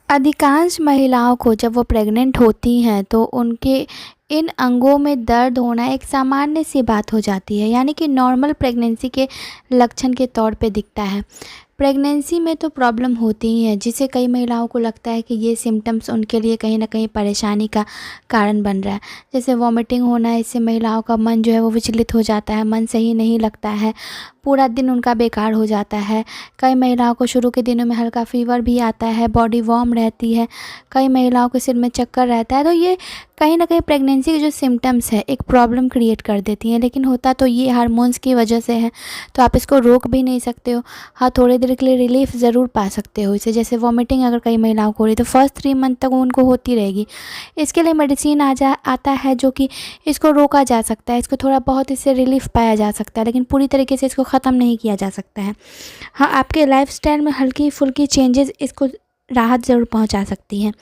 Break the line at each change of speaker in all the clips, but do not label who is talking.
अधिकांश महिलाओं को जब वो प्रेग्नेंट होती हैं तो उनके इन अंगों में दर्द होना एक सामान्य सी बात हो जाती है, यानी कि नॉर्मल प्रेगनेंसी के लक्षण के तौर पे दिखता है। प्रेगनेंसी में तो प्रॉब्लम होती ही है, जिससे कई महिलाओं को लगता है कि ये सिम्टम्स उनके लिए कहीं ना कहीं परेशानी का कारण बन रहा है। जैसे वॉमिटिंग होना, इससे महिलाओं का मन जो है वो विचलित हो जाता है, मन सही नहीं लगता है, पूरा दिन उनका बेकार हो जाता है। कई महिलाओं को शुरू के दिनों में हल्का फीवर भी आता है, बॉडी वार्म रहती है, कई महिलाओं के सिर में चक्कर रहता है। तो ये कहीं ना कहीं प्रेगनेंसी के जो सिम्टम्स है एक प्रॉब्लम क्रिएट कर देती हैं। लेकिन होता तो ये हार्मोन्स की वजह से है, तो आप इसको रोक भी नहीं सकते हो। हाँ, थोड़ी देर के लिए रिलीफ ज़रूर पा सकते हो इसे। जैसे वॉमिटिंग अगर कई महिलाओं को हो रही तो फर्स्ट 3 मंथ तक उनको होती रहेगी। इसके लिए मेडिसिन आता है जो कि इसको रोका जा सकता है, इसको थोड़ा बहुत इससे रिलीफ पाया जा सकता है, लेकिन पूरी तरीके से इसको ख़त्म नहीं किया जा सकता है। हाँ, आपके लाइफस्टाइल में हल्की फुल्की चेंजेस इसको राहत ज़रूर पहुंचा सकती हैं।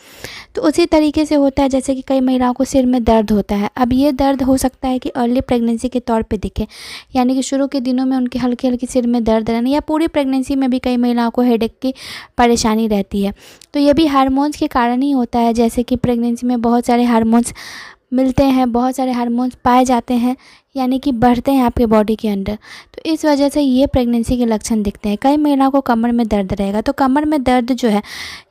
तो उसी तरीके से होता है जैसे कि कई महिलाओं को सिर में दर्द होता है। अब ये दर्द हो सकता है कि अर्ली प्रेगनेंसी के तौर पे दिखे, यानी कि शुरू के दिनों में उनकी हल्की हल्की सिर में दर्द रहना, या पूरी प्रेगनेंसी में भी कई महिलाओं को हेडेक की परेशानी रहती है। तो ये भी हार्मोन्स के कारण ही होता है। जैसे कि प्रेगनेंसी में बहुत सारे हार्मोन्स मिलते हैं, बहुत सारे हार्मोन्स पाए जाते हैं, यानी कि बढ़ते हैं आपके बॉडी के अंदर। तो इस वजह से ये प्रेगनेंसी के लक्षण दिखते हैं। कई महिलाओं को कमर में दर्द रहेगा। तो कमर में दर्द जो है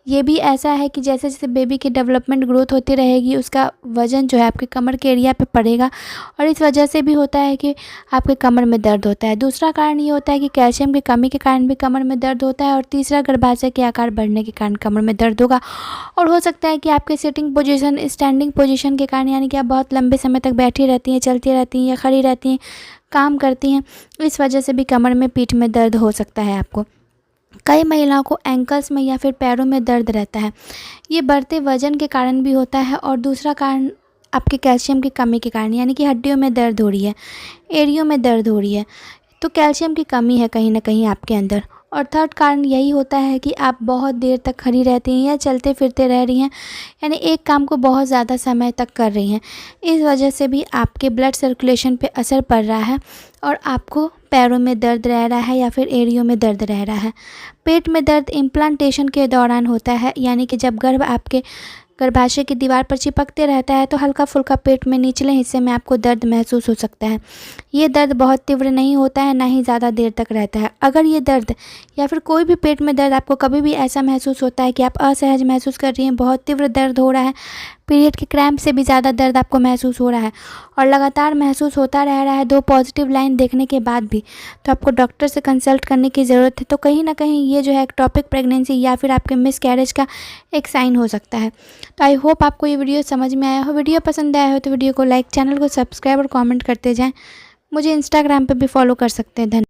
ये भी ऐसा है कि जैसे जैसे बेबी की डेवलपमेंट ग्रोथ होती रहेगी, उसका वज़न जो है आपके कमर के एरिया पे पड़ेगा, और इस वजह से भी होता है कि आपके कमर में दर्द होता है। दूसरा कारण ये होता है कि कैल्शियम की कमी के कारण भी कमर में दर्द होता है, और तीसरा गर्भाशय के आकार बढ़ने के कारण कमर में दर्द होगा। और हो सकता है कि आपके सिटिंग पोजीशन, स्टैंडिंग पोजीशन के कारण, यानी कि आप बहुत लंबे समय तक बैठी रहती हैं, चलती रहती हैं या खड़ी रहती हैं, काम करती हैं, इस वजह से भी कमर में, पीठ में दर्द हो सकता है आपको। कई महिलाओं को एंकल्स में या फिर पैरों में दर्द रहता है। ये बढ़ते वजन के कारण भी होता है, और दूसरा कारण आपके कैल्शियम की कमी के कारण, यानी कि हड्डियों में दर्द हो रही है, एड़ियों में दर्द हो रही है, तो कैल्शियम की कमी है कहीं ना कहीं आपके अंदर। और थर्ड कारण यही होता है कि आप बहुत देर तक खड़ी रहती हैं या चलते फिरते रह रही हैं, यानी एक काम को बहुत ज़्यादा समय तक कर रही हैं। इस वजह से भी आपके ब्लड सर्कुलेशन पे असर पड़ रहा है, और आपको पैरों में दर्द रह रहा है या फिर एड़ियों में दर्द रह रहा है। पेट में दर्द इम्प्लांटेशन के दौरान होता है, यानी कि जब गर्भ आपके गर्भाशय की दीवार पर चिपकते रहता है तो हल्का फुल्का पेट में निचले हिस्से में आपको दर्द महसूस हो सकता है। ये दर्द बहुत तीव्र नहीं होता है, ना ही ज़्यादा देर तक रहता है। अगर ये दर्द या फिर कोई भी पेट में दर्द आपको कभी भी ऐसा महसूस होता है कि आप असहज महसूस कर रही हैं, बहुत तीव्र दर्द हो रहा है, पीरियड के क्रैम्प से भी ज़्यादा दर्द आपको महसूस हो रहा है, और लगातार महसूस होता रह रहा है 2 पॉजिटिव लाइन देखने के बाद भी, तो आपको डॉक्टर से कंसल्ट करने की ज़रूरत है। तो कहीं ना कहीं ये जो है एक्टोपिक प्रेगनेंसी या फिर आपके मिस कैरेज का एक साइन हो सकता है। तो आई होप आपको ये वीडियो समझ में आया हो। वीडियो पसंद आया हो तो वीडियो को लाइक, चैनल को सब्सक्राइब और कमेंट करते जाएं। मुझे इंस्टाग्राम पे भी फॉलो कर सकते हैं। धन्यवाद।